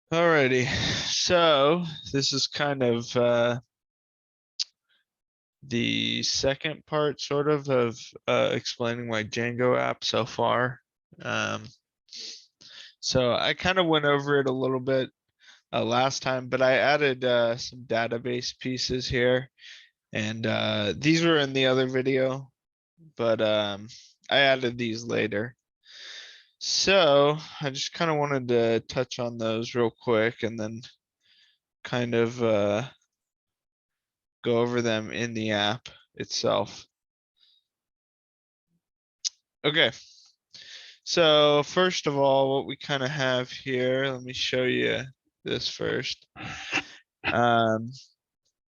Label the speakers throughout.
Speaker 1: Alrighty, so this is kind of the second part, sort of explaining my Django app so far. Um, so I kind of went over it a little bit last time, but I added some database pieces here, and these were in the other video, but I added these later. So I just kind of wanted to touch on those real quick, and then kind of go over them in the app itself. Okay, so first of all, what we kind of have here, let me show you this first. Um,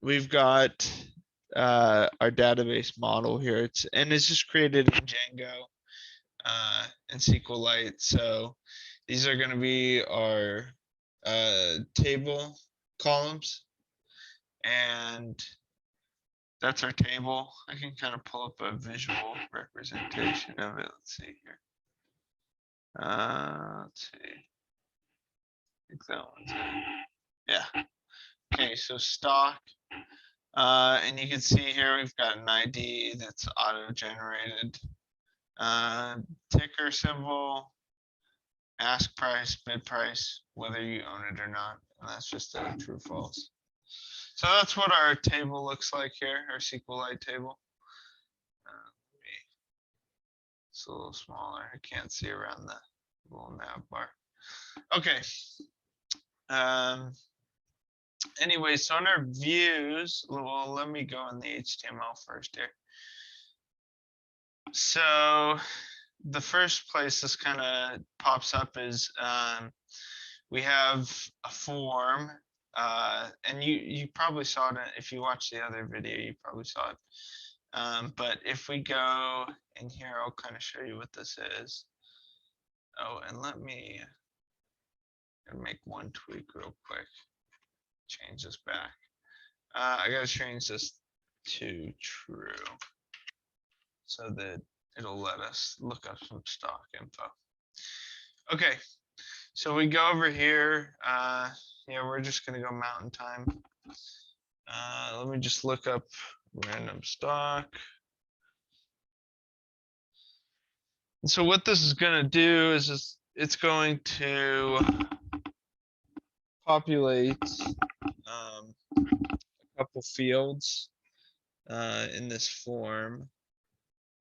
Speaker 1: we've got our database model here. It's just created in Django and SQLite. So these are going to be our table columns, and that's our table. I can kind of pull up a visual representation of it. Let's see here. Let's see. I think that one's it. Yeah. Okay, so stock. And you can see here we've got an ID that's auto-generated. Ticker symbol, ask price, bid price, whether you own it or not. And that's just a true false. So that's what our table looks like here, our SQLite table. It's a little smaller. I can't see around the little nav bar. Okay. Anyway, so in our views, well, let me go in the HTML first here. So the first place this kind of pops up is we have a form, and you probably saw it if you watched the other video. You probably saw it. But if we go in here, I'll kind of show you what this is. Oh, and let me make one tweak real quick. Change this back. I gotta change this to true so that it'll let us look up some stock info. Okay, so we go over here. Yeah, we're just gonna go mountain time. Let me just look up random stock. And so what this is gonna do is it's going to populate a couple fields in this form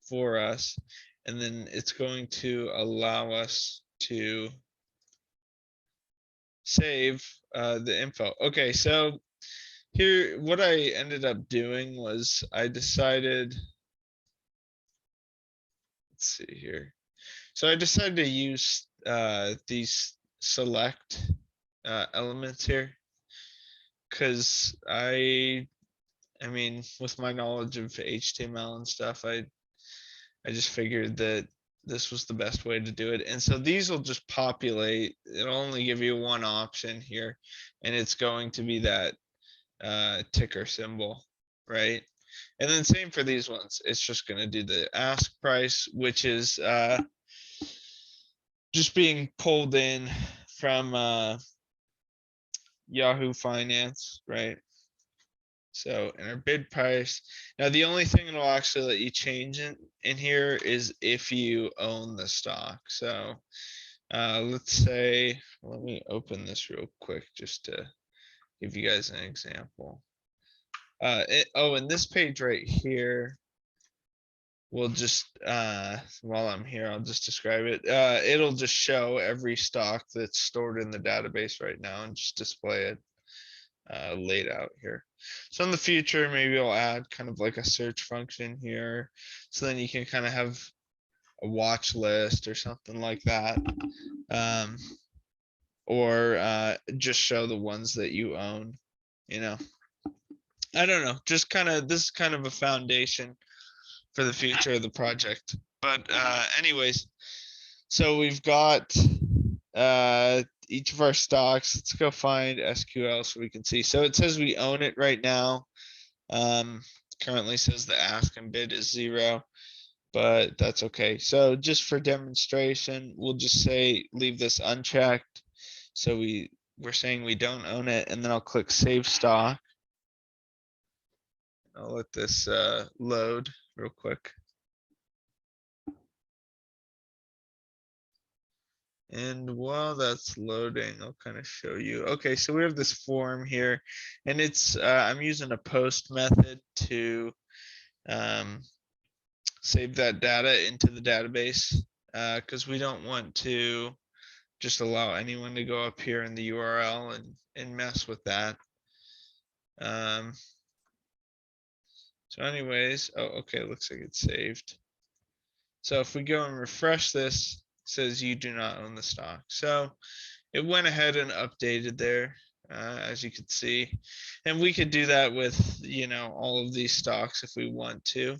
Speaker 1: for us, and then it's going to allow us to save the info. Okay, so here what I ended up doing was I decided, let's see here. So I decided to use these select elements here because I mean, with my knowledge of HTML and stuff, I just figured that this was the best way to do it. And so these will just populate. It'll only give you one option here, and it's going to be that ticker symbol, right? And then same for these ones. It's just going to do the ask price, which is just being pulled in from Yahoo Finance, right? So in our bid price, now the only thing it'll actually let you change in here is if you own the stock. So let's say, let me open this real quick just to give you guys an example. And this page right here will just, while I'm here, I'll just describe it. It'll just show every stock that's stored in the database right now and just display it laid out here. So in the future, maybe I'll add kind of like a search function here. So then you can kind of have a watch list or something like that. Or just show the ones that you own, you know. I don't know, just kind of, this is kind of a foundation for the future of the project. But anyways, so we've got each of our stocks. Let's go find SQL so we can see. So it says we own it right now. Currently says the ask and bid is 0, but that's okay. So just for demonstration, we'll just say leave this unchecked. So we we're saying we don't own it, and then I'll click save stock. I'll let this load real quick. And while that's loading, I'll kind of show you. Okay, so we have this form here, and it's I'm using a post method to save that data into the database because we don't want to just allow anyone to go up here in the URL and mess with that. So anyways, oh, okay, looks like it's saved. So if we go and refresh this, it says you do not own the stock. So it went ahead and updated there, as you can see. And we could do that with, you know, all of these stocks if we want to.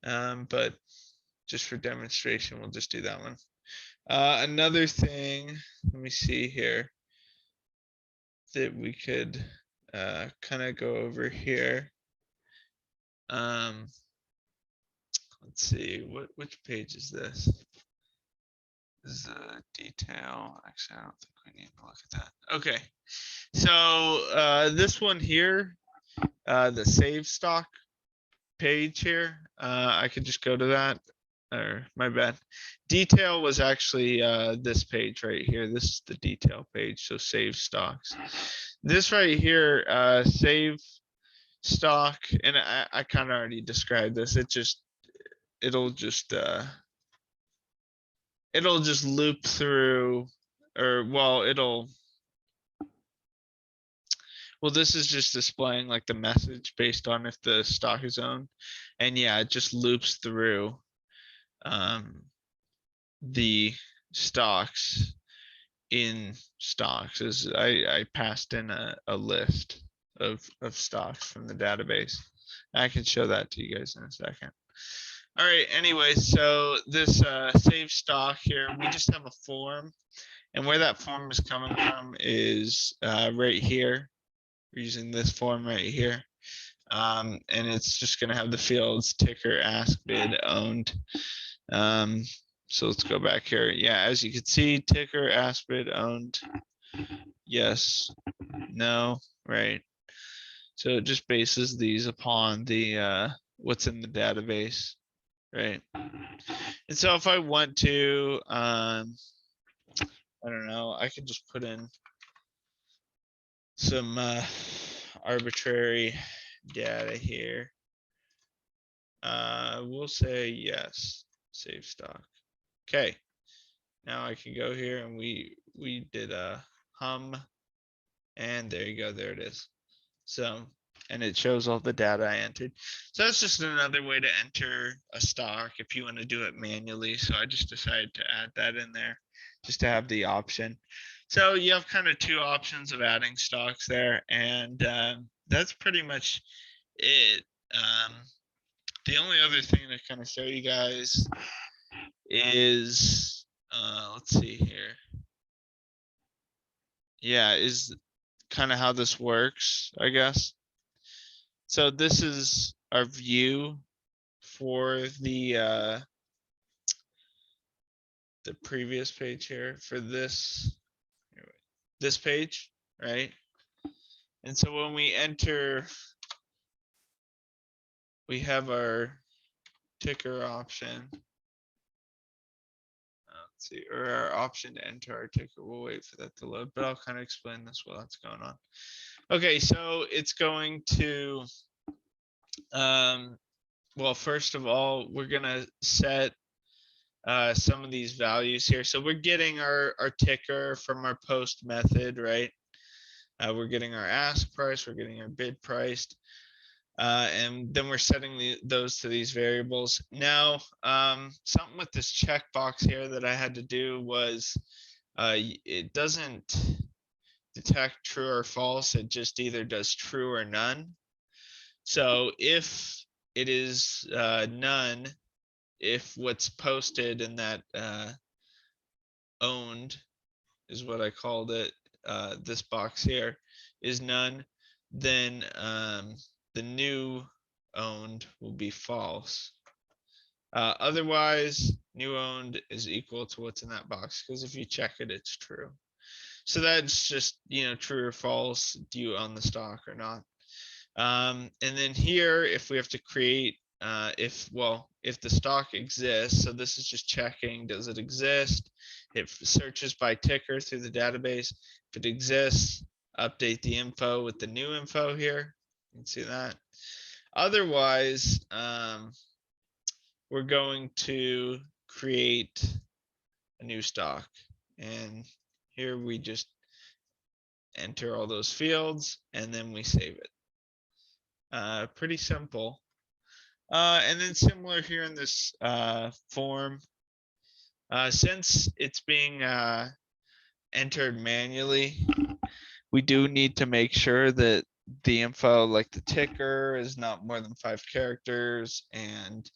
Speaker 1: But just for demonstration, we'll just do that one. Another thing, let me see here, that we could kind of go over here. Let's see, which page is this? This is a detail. Actually, I don't think we need to look at that. Okay, so this one here, the save stock page here, I could just go to that. Or my bad. Detail was actually this page right here. This is the detail page. So save stocks. This right here, save stock, and I kind of already described this. It'll just loop through, or well, this is just displaying like the message based on if the stock is owned, and yeah, it just loops through the stocks in stocks as I passed in a list of stocks from the database. I can show that to you guys in a second. All right, anyway, so this save stock here, we just have a form, and where that form is coming from is right here. We're using this form right here. And it's just going to have the fields ticker, ask, bid, owned. So let's go back here. Yeah, as you can see, ticker, ask, bid, owned. Yes, no, right. So it just bases these upon the what's in the database, right? And so if I want to, I don't know, I could just put in some arbitrary data here. We'll say yes, save stock. Okay, now I can go here and we did a hum, and there you go, there it is. So, and it shows all the data I entered. So that's just another way to enter a stock if you want to do it manually. So I just decided to add that in there just to have the option. So you have kind of two options of adding stocks there, and that's pretty much it. The only other thing to kind of show you guys is, let's see here. Yeah, is kind of how this works, I guess. So this is our view for the previous page here for this page, right? And so when we enter, we have our ticker option. Let's see, or our option to enter our ticker. We'll wait for that to load, but I'll kind of explain this while that's going on. Okay, so it's going to, well, first of all, we're gonna set some of these values here. So we're getting our ticker from our post method, right? We're getting our ask price, we're getting our bid price, and then we're setting those to these variables. Now, something with this checkbox here that I had to do was it doesn't detect true or false. It just either does true or none. So if it is none, if what's posted in that owned is what I called it, this box here is none, then the new owned will be false. Otherwise, new owned is equal to what's in that box, because if you check it, it's true. So that's just, true or false. Do you own the stock or not? And then here, if we have to create, if the stock exists, so this is just checking, does it exist? It searches by ticker through the database. If it exists, update the info with the new info here. You can see that. Otherwise, we're going to create a new stock. And here we just enter all those fields and then we save it. Pretty simple. And then similar here in this form, since it's being entered manually, we do need to make sure that the info, like the ticker, is not more than 5 characters and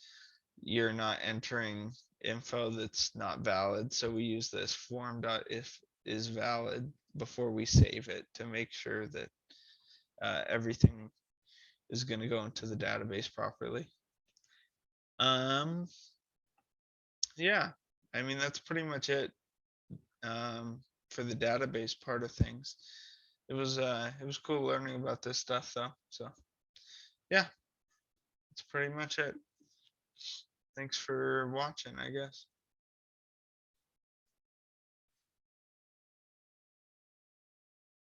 Speaker 1: you're not entering info that's not valid. So we use this form.if is valid before we save it to make sure that everything is going to go into the database properly. Yeah, I mean, that's pretty much it for the database part of things. It was cool learning about this stuff though. So yeah, that's pretty much it. Thanks for watching, I guess.